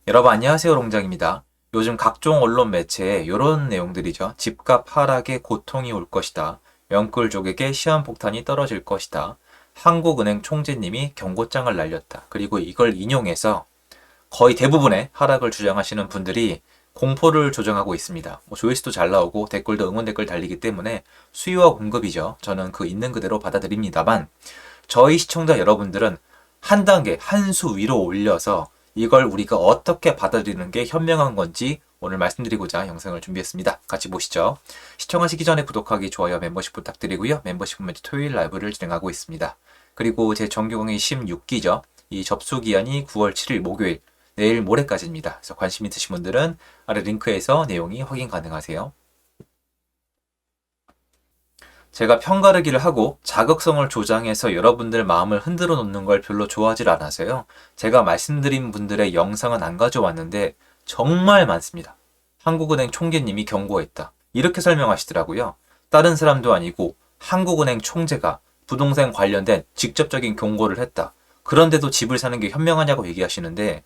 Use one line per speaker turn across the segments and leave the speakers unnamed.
여러분 안녕하세요, 롱장입니다. 요즘 각종 언론 매체에 이런 내용들이죠. 집값 하락에 고통이 올 것이다. 영끌족에게 시한폭탄이 떨어질 것이다. 한국은행 총재님이 경고장을 날렸다. 그리고 이걸 인용해서 거의 대부분의 하락을 주장하시는 분들이 공포를 조정하고 있습니다. 조회수도 잘 나오고 댓글도 응원 댓글 달리기 때문에 수요와 공급이죠. 저는 그 있는 그대로 받아들입니다만 저희 시청자 여러분들은 한 단계, 한 수 위로 올려서 이걸 우리가 어떻게 받아들이는 게 현명한 건지 오늘 말씀드리고자 영상을 준비했습니다. 같이 보시죠. 시청하시기 전에 구독하기, 좋아요, 멤버십 부탁드리고요. 멤버십은 매주 토요일 라이브를 진행하고 있습니다. 그리고 제 정규 강의 16기죠. 이 접수 기한이 9월 7일 목요일, 내일 모레까지입니다. 그래서 관심 있으신 분들은 아래 링크에서 내용이 확인 가능하세요. 제가 편가르기를 하고 자극성을 조장해서 여러분들 마음을 흔들어 놓는 걸 별로 좋아하질 않아서요. 제가 말씀드린 분들의 영상은 안 가져왔는데 정말 많습니다. 한국은행 총재님이 경고했다. 이렇게 설명하시더라고요. 다른 사람도 아니고 한국은행 총재가 부동산 관련된 직접적인 경고를 했다. 그런데도 집을 사는 게 현명하냐고 얘기하시는데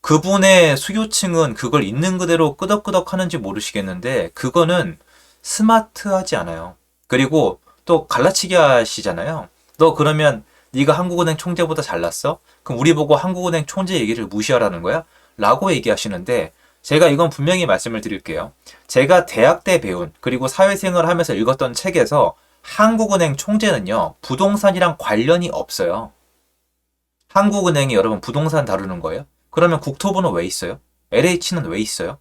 그분의 수요층은 그걸 있는 그대로 끄덕끄덕 하는지 모르시겠는데 그거는 스마트하지 않아요. 그리고 또 갈라치기 하시잖아요. 너 그러면 네가 한국은행 총재보다 잘났어? 그럼 우리 보고 한국은행 총재 얘기를 무시하라는 거야? 라고 얘기하시는데 제가 이건 분명히 말씀을 드릴게요. 제가 대학 때 배운 그리고 사회생활을 하면서 읽었던 책에서 한국은행 총재는요. 부동산이랑 관련이 없어요. 한국은행이 여러분 부동산 다루는 거예요? 그러면 국토부는 왜 있어요? LH는 왜 있어요?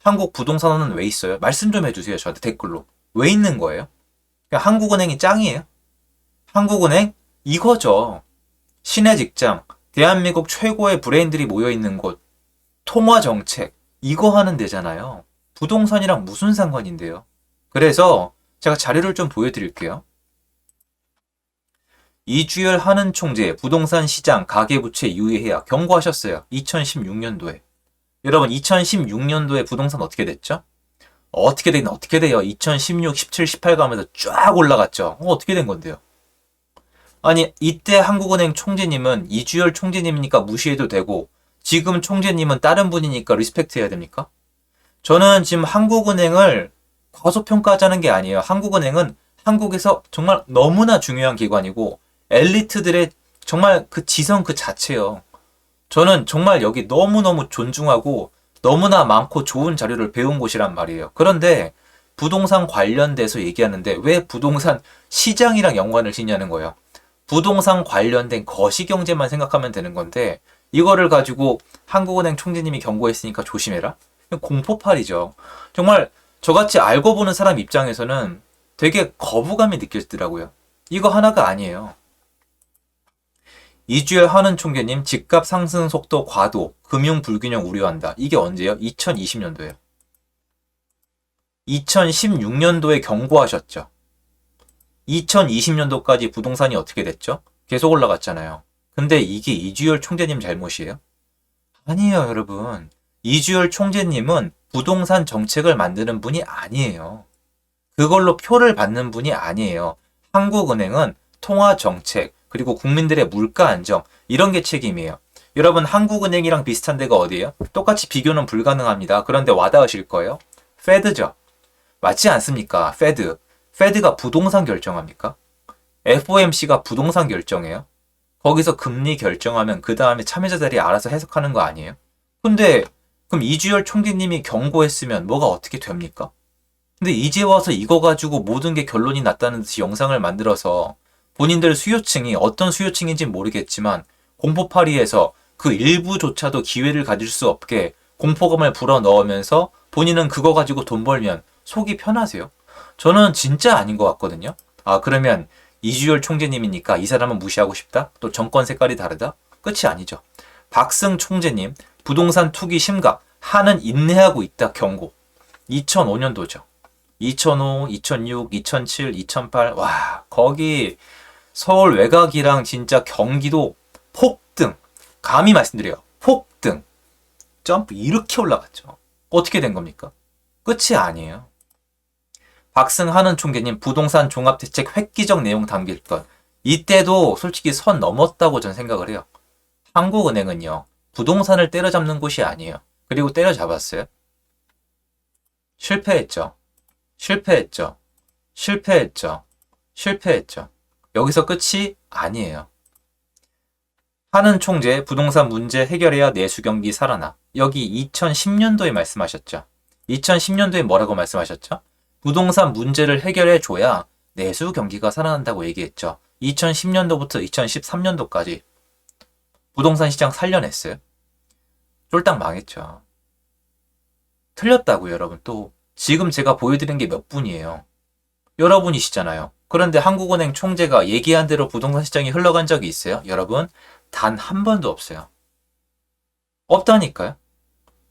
한국부동산원은 왜 있어요? 말씀 좀 해주세요. 저한테 댓글로. 왜 있는 거예요? 한국은행이 짱이에요? 한국은행? 이거죠. 신의 직장, 대한민국 최고의 브레인들이 모여있는 곳, 통화정책, 이거 하는 데잖아요. 부동산이랑 무슨 상관인데요? 그래서 제가 자료를 좀 보여드릴게요. 이주열 하는 총재 부동산 시장 가계부채 유의해야 경고하셨어요. 2016년도에. 여러분 2016년도에 부동산 어떻게 됐죠? 어떻게 돼요? 2016, 17, 18 가면서 쫙 올라갔죠. 어떻게 된 건데요? 아니, 이때 한국은행 총재님은 이주열 총재님이니까 무시해도 되고, 지금 총재님은 다른 분이니까 리스펙트 해야 됩니까? 저는 지금 한국은행을 과소평가하자는 게 아니에요. 한국은행은 한국에서 정말 너무나 중요한 기관이고, 엘리트들의 정말 그 지성 그 자체요. 저는 정말 여기 너무너무 존중하고, 너무나 많고 좋은 자료를 배운 곳이란 말이에요. 그런데 부동산 관련돼서 얘기하는데 왜 부동산 시장이랑 연관을 짓냐는 거예요. 부동산 관련된 거시경제만 생각하면 되는 건데 이거를 가지고 한국은행 총재님이 경고했으니까 조심해라? 공포팔이죠. 정말 저같이 알고 보는 사람 입장에서는 되게 거부감이 느껴지더라고요. 이거 하나가 아니에요. 이주열 하는 총재님 집값 상승 속도 과도, 금융 불균형 우려한다. 이게 언제요? 2020년도예요. 2016년도에 경고하셨죠. 2020년도까지 부동산이 어떻게 됐죠? 계속 올라갔잖아요. 근데 이게 이주열 총재님 잘못이에요? 아니에요, 여러분. 이주열 총재님은 부동산 정책을 만드는 분이 아니에요. 그걸로 표를 받는 분이 아니에요. 한국은행은 통화 정책, 그리고 국민들의 물가 안정 이런 게 책임이에요. 여러분 한국은행이랑 비슷한 데가 어디예요? 똑같이 비교는 불가능합니다. 그런데 와닿으실 거예요? 페드죠. 맞지 않습니까? 페드. 페드가 부동산 결정합니까? FOMC가 부동산 결정해요? 거기서 금리 결정하면 그 다음에 참여자들이 알아서 해석하는 거 아니에요? 근데 그럼 이주열 총재님이 경고했으면 뭐가 어떻게 됩니까? 근데 이제 와서 이거 가지고 모든 게 결론이 났다는 듯이 영상을 만들어서 본인들 수요층이 어떤 수요층인지 모르겠지만 공포파리에서 그 일부조차도 기회를 가질 수 없게 공포감을 불어넣으면서 본인은 그거 가지고 돈 벌면 속이 편하세요? 저는 진짜 아닌 것 같거든요. 아 그러면 이주열 총재님이니까 이 사람은 무시하고 싶다? 또 정권 색깔이 다르다? 끝이 아니죠. 박승 총재님 부동산 투기 심각 한은 인내하고 있다 경고. 2005년도죠. 2005, 2006, 2007, 2008 와 거기 서울 외곽이랑 진짜 경기도 폭등. 감히 말씀드려요. 폭등. 점프 이렇게 올라갔죠. 어떻게 된 겁니까? 끝이 아니에요. 박승하는 총재님 부동산 종합대책 획기적 내용 담길 것. 이때도 솔직히 선 넘었다고 전 생각을 해요. 한국은행은요. 부동산을 때려잡는 곳이 아니에요. 그리고 때려잡았어요? 실패했죠. 실패했죠. 실패했죠. 실패했죠. 여기서 끝이 아니에요. 하는 총재 부동산 문제 해결해야 내수 경기 살아나. 여기 2010년도에 말씀하셨죠. 2010년도에 뭐라고 말씀하셨죠? 부동산 문제를 해결해 줘야 내수 경기가 살아난다고 얘기했죠. 2010년도부터 2013년도까지 부동산 시장 살려냈어요. 쫄딱 망했죠. 틀렸다고요, 여러분. 또 지금 제가 보여드린 게 몇 분이에요. 여러분이시잖아요. 그런데 한국은행 총재가 얘기한 대로 부동산 시장이 흘러간 적이 있어요? 여러분, 단 한 번도 없어요. 없다니까요.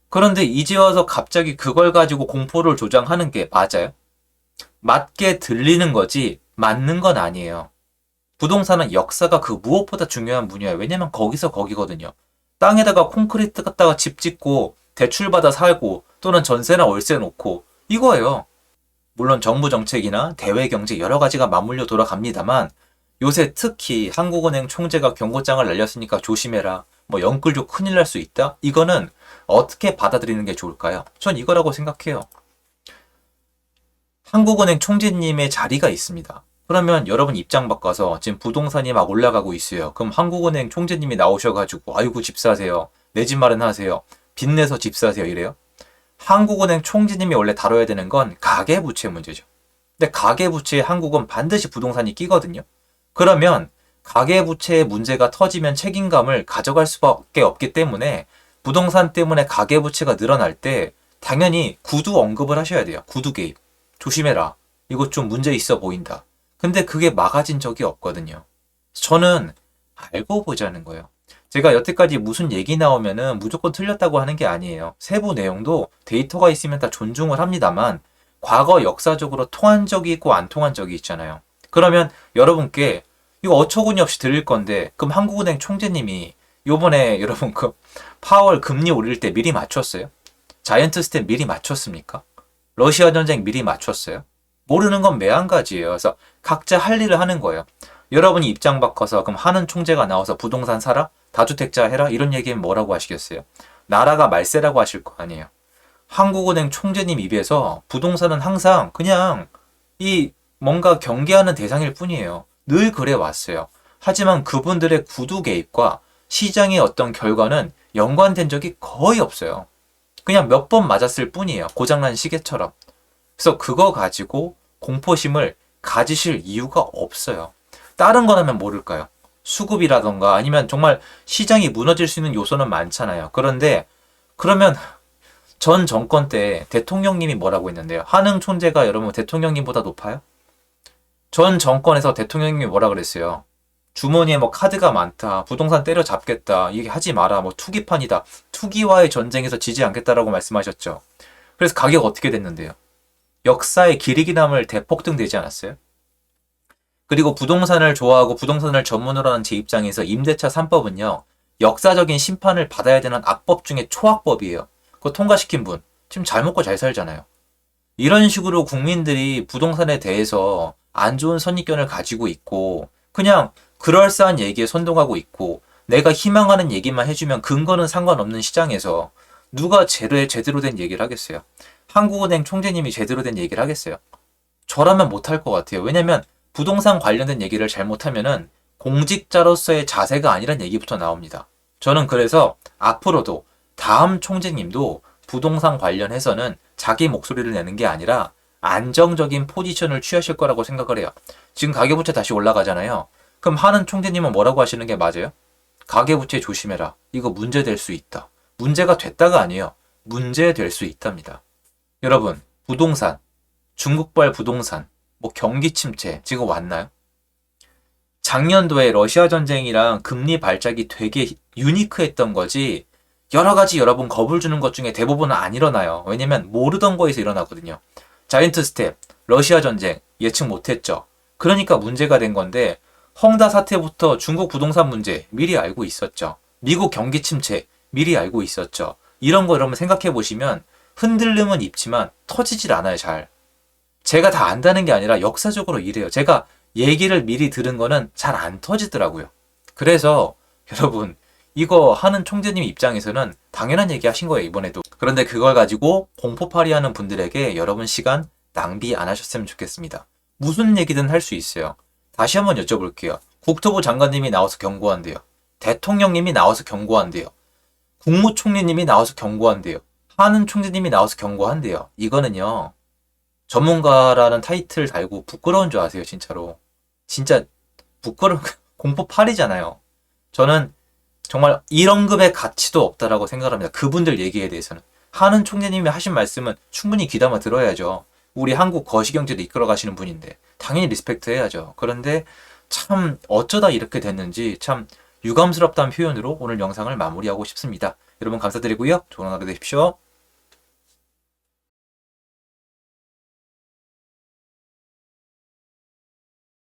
그런데 이제 와서 갑자기 그걸 가지고 공포를 조장하는 게 맞아요? 맞게 들리는 거지 맞는 건 아니에요. 부동산은 역사가 그 무엇보다 중요한 분야예요. 왜냐면 거기서 거기거든요. 땅에다가 콘크리트 갖다가 집 짓고 대출받아 살고 또는 전세나 월세 놓고 이거예요. 물론 정부 정책이나 대외 경제 여러 가지가 맞물려 돌아갑니다만 요새 특히 한국은행 총재가 경고장을 날렸으니까 조심해라. 뭐 영끌죠 큰일 날 수 있다. 이거는 어떻게 받아들이는 게 좋을까요? 전 이거라고 생각해요. 한국은행 총재님의 자리가 있습니다. 그러면 여러분 입장 바꿔서 지금 부동산이 막 올라가고 있어요. 그럼 한국은행 총재님이 나오셔가지고 아이고 집 사세요. 내 집 마련하세요. 빚내서 집 사세요. 이래요? 한국은행 총재님이 원래 다뤄야 되는 건 가계부채 문제죠. 근데 가계부채에 한국은 반드시 부동산이 끼거든요. 그러면 가계부채의 문제가 터지면 책임감을 가져갈 수밖에 없기 때문에 부동산 때문에 가계부채가 늘어날 때 당연히 구두 언급을 하셔야 돼요. 구두 개입. 조심해라. 이거 좀 문제 있어 보인다. 근데 그게 막아진 적이 없거든요. 저는 알고 보자는 거예요. 제가 여태까지 무슨 얘기 나오면은 무조건 틀렸다고 하는 게 아니에요. 세부 내용도 데이터가 있으면 다 존중을 합니다만 과거 역사적으로 통한 적이 있고 안 통한 적이 있잖아요. 그러면 여러분께 이거 어처구니 없이 들릴 건데 그럼 한국은행 총재님이 요번에 여러분 그 파월 금리 올릴 때 미리 맞췄어요? 자이언트 스텝 미리 맞췄습니까? 러시아 전쟁 미리 맞췄어요? 모르는 건 매한가지예요. 그래서 각자 할 일을 하는 거예요. 여러분이 입장 바꿔서 그럼 하는 총재가 나와서 부동산 사라? 다주택자 해라? 이런 얘기는 뭐라고 하시겠어요? 나라가 말세라고 하실 거 아니에요. 한국은행 총재님 입에서 부동산은 항상 그냥 이 뭔가 경계하는 대상일 뿐이에요. 늘 그래 왔어요. 하지만 그분들의 구두 개입과 시장의 어떤 결과는 연관된 적이 거의 없어요. 그냥 몇 번 맞았을 뿐이에요. 고장난 시계처럼. 그래서 그거 가지고 공포심을 가지실 이유가 없어요. 다른 거라면 모를까요? 수급이라던가 아니면 정말 시장이 무너질 수 있는 요소는 많잖아요. 그런데 그러면 전 정권 때 대통령님이 뭐라고 했는데요? 한흥 총재가 여러분 대통령님보다 높아요? 전 정권에서 대통령님이 뭐라 그랬어요? 주머니에 뭐 카드가 많다. 부동산 때려잡겠다. 이게 하지 마라. 뭐 투기판이다. 투기와의 전쟁에서 지지 않겠다라고 말씀하셨죠. 그래서 가격 어떻게 됐는데요? 역사의 길이기남을 대폭등되지 않았어요? 그리고 부동산을 좋아하고 부동산을 전문으로 하는 제 입장에서 임대차 3법은요. 역사적인 심판을 받아야 되는 악법 중에 초악법이에요. 그거 통과시킨 분 지금 잘 먹고 잘 살잖아요. 이런 식으로 국민들이 부동산에 대해서 안 좋은 선입견을 가지고 있고 그냥 그럴싸한 얘기에 선동하고 있고 내가 희망하는 얘기만 해주면 근거는 상관없는 시장에서 누가 제대로 된 얘기를 하겠어요? 한국은행 총재님이 제대로 된 얘기를 하겠어요? 저라면 못할 것 같아요. 왜냐면 부동산 관련된 얘기를 잘못하면은 공직자로서의 자세가 아니란 얘기부터 나옵니다. 저는 그래서 앞으로도 다음 총재님도 부동산 관련해서는 자기 목소리를 내는 게 아니라 안정적인 포지션을 취하실 거라고 생각을 해요. 지금 가계부채 다시 올라가잖아요. 그럼 하는 총재님은 뭐라고 하시는 게 맞아요? 가계부채 조심해라. 이거 문제될 수 있다. 문제가 됐다가 아니에요. 문제될 수 있답니다. 여러분, 부동산, 중국발 부동산, 뭐 경기 침체 지금 왔나요? 작년도에 러시아 전쟁이랑 금리 발작이 되게 유니크했던 거지 여러 가지 여러분 겁을 주는 것 중에 대부분은 안 일어나요. 왜냐면 모르던 거에서 일어나거든요. 자이언트 스텝, 러시아 전쟁 예측 못했죠. 그러니까 문제가 된 건데 헝다 사태부터 중국 부동산 문제 미리 알고 있었죠. 미국 경기 침체 미리 알고 있었죠. 이런 거 여러분 생각해 보시면 흔들림은 있지만 터지질 않아요. 잘. 제가 다 안다는 게 아니라 역사적으로 이래요. 제가 얘기를 미리 들은 거는 잘 안 터지더라고요. 그래서 여러분 이거 하는 총재님 입장에서는 당연한 얘기 하신 거예요, 이번에도. 그런데 그걸 가지고 공포팔이 하는 분들에게 여러분 시간 낭비 안 하셨으면 좋겠습니다. 무슨 얘기든 할 수 있어요. 다시 한번 여쭤볼게요. 국토부 장관님이 나와서 경고한대요. 대통령님이 나와서 경고한대요. 국무총리님이 나와서 경고한대요. 하는 총재님이 나와서 경고한대요. 이거는요, 전문가라는 타이틀 달고 부끄러운 줄 아세요, 진짜로. 진짜 부끄러운, 공포팔이잖아요. 저는 정말 이런 급의 가치도 없다라고 생각합니다. 그분들 얘기에 대해서는. 하는 총재님이 하신 말씀은 충분히 귀담아 들어야죠. 우리 한국 거시경제를 이끌어 가시는 분인데 당연히 리스펙트 해야죠. 그런데 참 어쩌다 이렇게 됐는지 참 유감스럽다는 표현으로 오늘 영상을 마무리하고 싶습니다. 여러분 감사드리고요. 좋은 하루 되십시오.